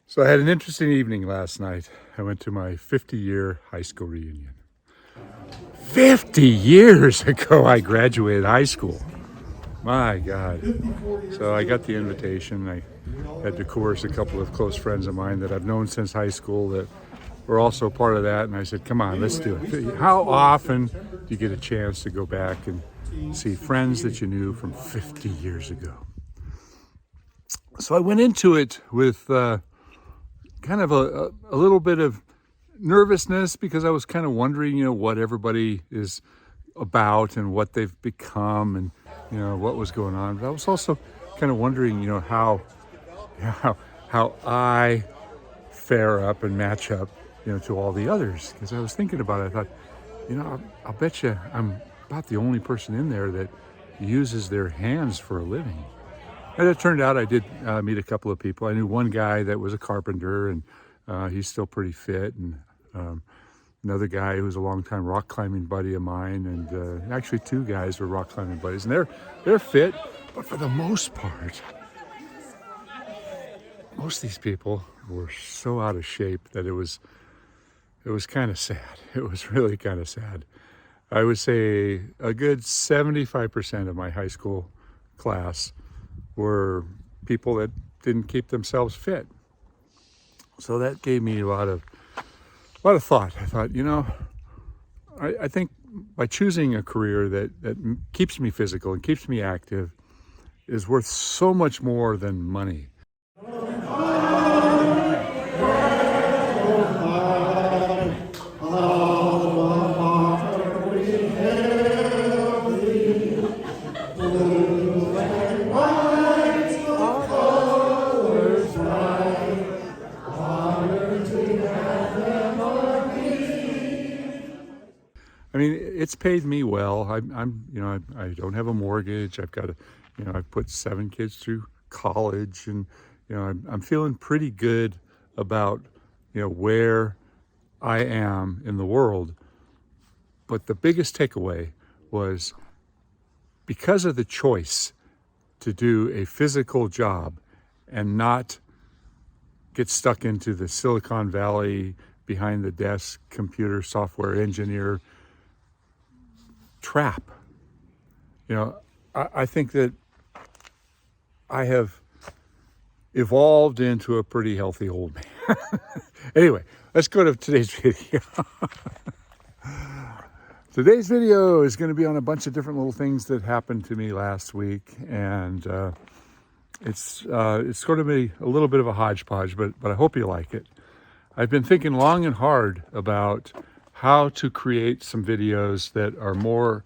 So I had an interesting evening last night. I went to my 50-year high school reunion. 50 years ago I graduated high school. My God. So I got the invitation. I had to coerce a couple of close friends of mine that I've known since high school that were also part of that. And I said, come on, let's do it. How often do you get a chance to go back and see friends that you knew from 50 years ago? So I went into it with kind of a little bit of nervousness because I was kind of wondering, what everybody is about and what they've become and, what was going on. But I was also kind of wondering, how I fare up and match up, to all the others. Because I was thinking about it, I thought, I'll bet you I'm about the only person in there that uses their hands for a living. And it turned out I did meet a couple of people. I knew one guy that was a carpenter, and he's still pretty fit. And another guy who was a longtime rock climbing buddy of mine, and actually two guys were rock climbing buddies, and they're fit. But for the most part, most of these people were so out of shape that it was kind of sad. It was really kind of sad. I would say a good 75% of my high school class were people that didn't keep themselves fit. So that gave me a lot of thought. I thought, I think by choosing a career that keeps me physical and keeps me active is worth so much more than money. I mean, it's paid me well. I don't have a mortgage. I've got I've put 7 kids through college, and I'm feeling pretty good about where I am in the world. But the biggest takeaway was because of the choice to do a physical job and not get stuck into the Silicon Valley behind the desk computer software engineer trap. I think that I have evolved into a pretty healthy old man. Anyway, let's go to today's video. Today's video is going to be on a bunch of different little things that happened to me last week, and it's going to be a little bit of a hodgepodge, but I hope you like it. I've been thinking long and hard about how to create some videos that are more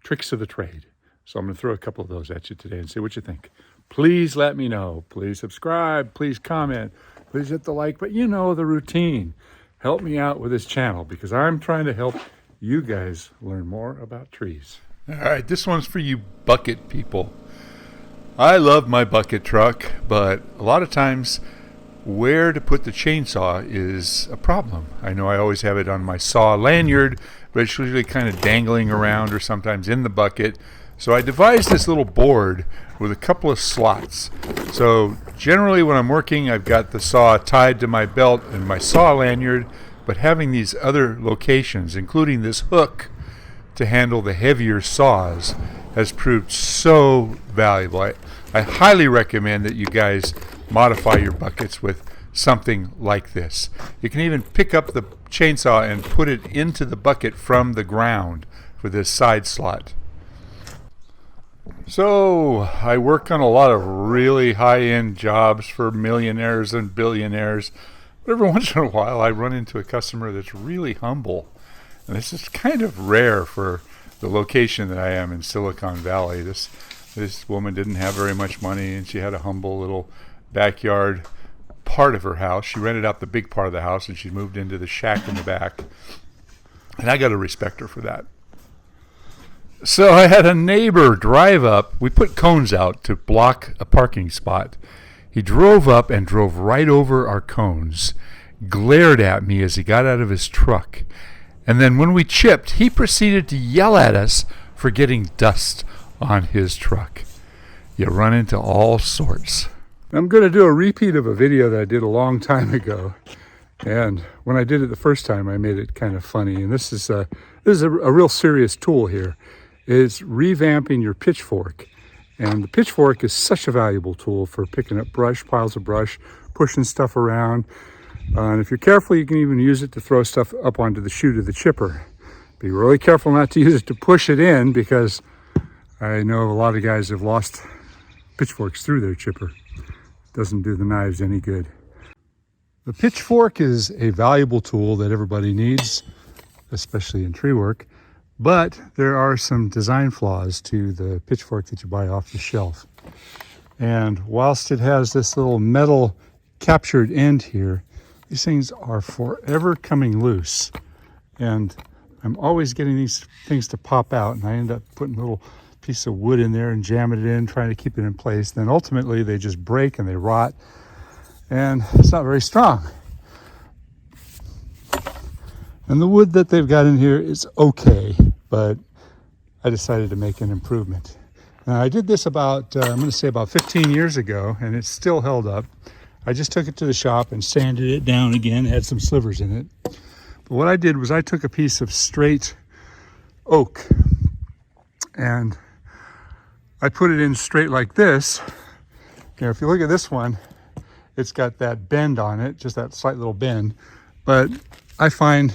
tricks of the trade. So I'm going to throw a couple of those at you today and see what you think. Please let me know. Please subscribe. Please comment. Please hit the like. But you know the routine. Help me out with this channel because I'm trying to help you guys learn more about trees. All right, this one's for you bucket people. I love my bucket truck, but a lot of times where to put the chainsaw is a problem. I know I always have it on my saw lanyard, but it's usually kind of dangling around or sometimes in the bucket. So I devised this little board with a couple of slots. So generally when I'm working, I've got the saw tied to my belt and my saw lanyard, but having these other locations, including this hook to handle the heavier saws, has proved so valuable. I highly recommend that you guys modify your buckets with something like this. You can even pick up the chainsaw and put it into the bucket from the ground for this side slot. So I work on a lot of really high-end jobs for millionaires and billionaires, but every once in a while I run into a customer that's really humble, and this is kind of rare for the location that I am in Silicon Valley. This woman didn't have very much money, and she had a humble little backyard part of her house. She rented out the big part of the house, and she moved into the shack in the back, and I got to respect her for that. So I had a neighbor drive up. We put cones out to block a parking spot. He drove up and drove right over our cones, glared at me as he got out of his truck, and then when we chipped, he proceeded to yell at us for getting dust on his truck. You run into all sorts. I'm going to do a repeat of a video that I did a long time ago. And when I did it the first time, I made it kind of funny. And this is a real serious tool here. It's revamping your pitchfork. And the pitchfork is such a valuable tool for picking up brush, piles of brush, pushing stuff around. And if you're careful, you can even use it to throw stuff up onto the chute of the chipper. Be really careful not to use it to push it in, because I know a lot of guys have lost pitchforks through their chipper. Doesn't do the knives any good. The pitchfork is a valuable tool that everybody needs, especially in tree work, but there are some design flaws to the pitchfork that you buy off the shelf. And whilst it has this little metal captured end here, these things are forever coming loose. And I'm always getting these things to pop out, and I end up putting a little piece of wood in there and jamming it in, trying to keep it in place. Then ultimately they just break and they rot, and it's not very strong. And the wood that they've got in here is okay, but I decided to make an improvement. Now, I did this about, I'm going to say about 15 years ago, and it's still held up. I just took it to the shop and sanded it down again, had some slivers in it. But what I did was I took a piece of straight oak and I put it in straight like this. You know, if you look at this one, it's got that bend on it, just that slight little bend. But I find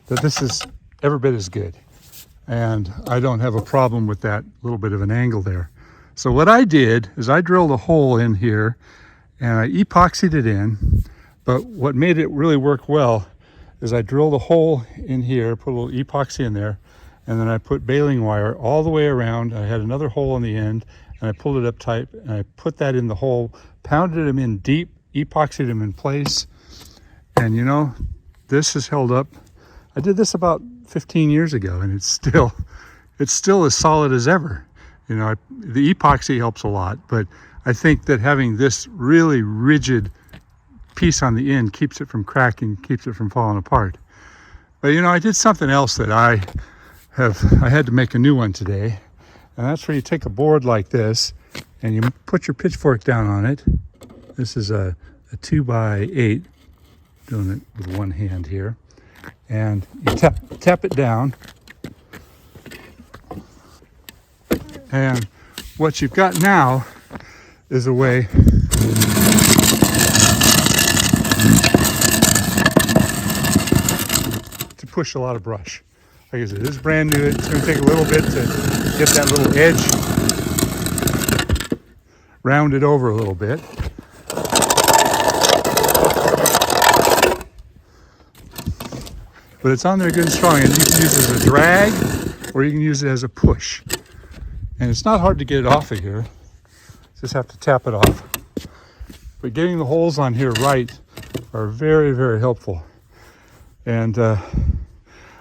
that this is every bit as good. And I don't have a problem with that little bit of an angle there. So what I did is I drilled a hole in here and I epoxied it in. But what made it really work well is I drilled a hole in here, put a little epoxy in there, and then I put baling wire all the way around. I had another hole in the end, and I pulled it up tight, and I put that in the hole, pounded them in deep, epoxied them in place. And you know, this has held up. I did this about 15 years ago, and it's still as solid as ever. You know, the epoxy helps a lot, but I think that having this really rigid piece on the end keeps it from cracking, keeps it from falling apart. But you know, I did something else that I had to make a new one today, and that's where you take a board like this and you put your pitchfork down on it. This is a 2x8, doing it with one hand here, and you tap it down, and what you've got now is a way to push a lot of brush. Like I said, this is brand new. It's going to take a little bit to get that little edge rounded over a little bit. But it's on there good and strong, and you can use it as a drag or you can use it as a push. And it's not hard to get it off of here. Just have to tap it off. But getting the holes on here right are very, very helpful. And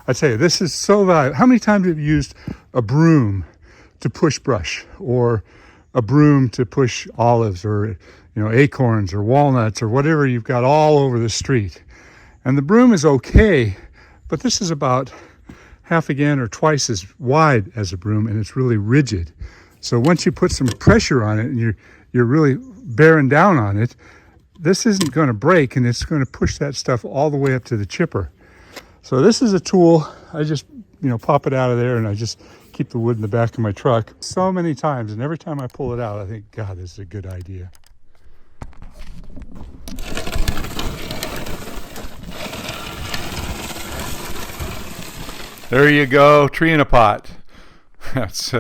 I tell you, this is so valuable. How many times have you used a broom to push brush, or a broom to push olives, or acorns or walnuts or whatever you've got all over the street? And the broom is okay, but this is about half again or twice as wide as a broom, and it's really rigid. So once you put some pressure on it and you're really bearing down on it, this isn't going to break, and it's going to push that stuff all the way up to the chipper. So this is a tool. I just pop it out of there, and I just keep the wood in the back of my truck so many times, and every time I pull it out I think, God, this is a good idea. There you go, tree in a pot. That's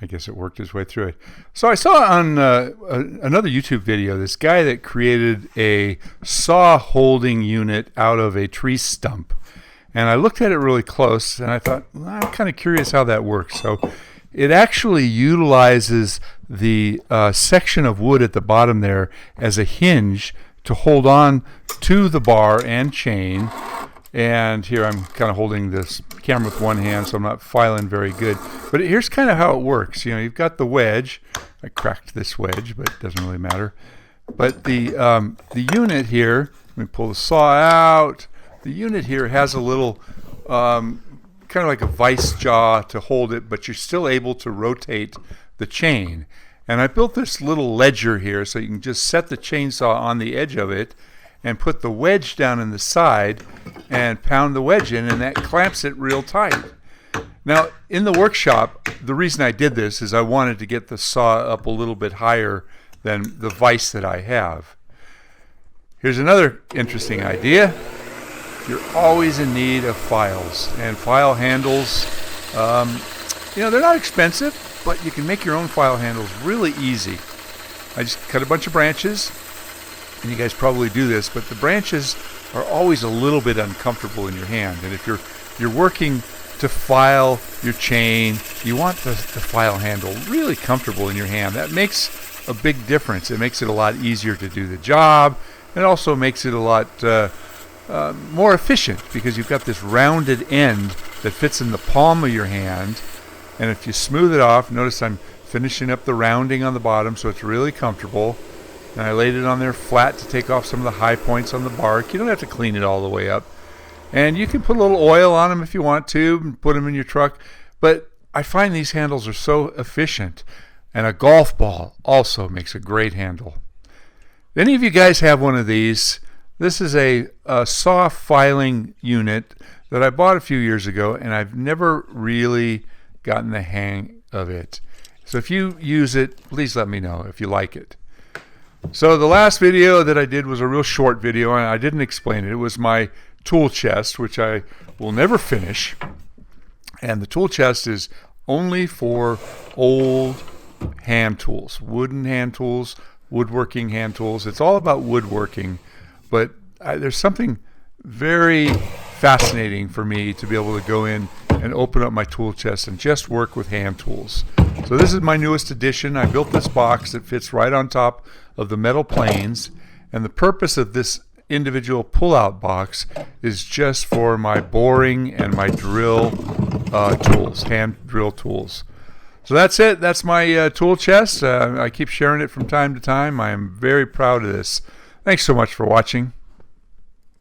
I guess it worked its way through it. So I saw on another YouTube video this guy that created a saw holding unit out of a tree stump. And I looked at it really close, and I thought, well, I'm kind of curious how that works. So it actually utilizes the section of wood at the bottom there as a hinge to hold on to the bar and chain. And here I'm kind of holding this camera with one hand, so I'm not filing very good. But here's kind of how it works. You've got the wedge. I cracked this wedge, but it doesn't really matter. But the unit here, let me pull the saw out. The unit here has a little kind of like a vice jaw to hold it, but you're still able to rotate the chain. And I built this little ledger here so you can just set the chainsaw on the edge of it and put the wedge down in the side and pound the wedge in, and that clamps it real tight. Now, in the workshop, the reason I did this is I wanted to get the saw up a little bit higher than the vise that I have. Here's another interesting idea. You're always in need of files, and file handles, they're not expensive, but you can make your own file handles really easy. I just cut a bunch of branches, and you guys probably do this, but the branches are always a little bit uncomfortable in your hand. And if you're working to file your chain, you want the file handle really comfortable in your hand. That makes a big difference. It makes it a lot easier to do the job. It also makes it a lot more efficient because you've got this rounded end that fits in the palm of your hand. And if you smooth it off, notice I'm finishing up the rounding on the bottom so it's really comfortable. And I laid it on there flat to take off some of the high points on the bark. You don't have to clean it all the way up. And you can put a little oil on them if you want to and put them in your truck. But I find these handles are so efficient. And a golf ball also makes a great handle. Any of you guys have one of these? This is a saw filing unit that I bought a few years ago, and I've never really gotten the hang of it. So if you use it, please let me know if you like it. So the last video that I did was a real short video, and I didn't explain it. It was my tool chest, which I will never finish. And the tool chest is only for old hand tools, wooden hand tools, woodworking hand tools. It's all about woodworking, but there's something very fascinating for me to be able to go in and open up my tool chest and just work with hand tools. So this is my newest addition. I built this box that fits right on top of the metal planes, and the purpose of this individual pull-out box is just for my boring and my drill tools, hand drill tools. So that's it. That's my tool chest. I keep sharing it from time to time. I am very proud of this. Thanks so much for watching.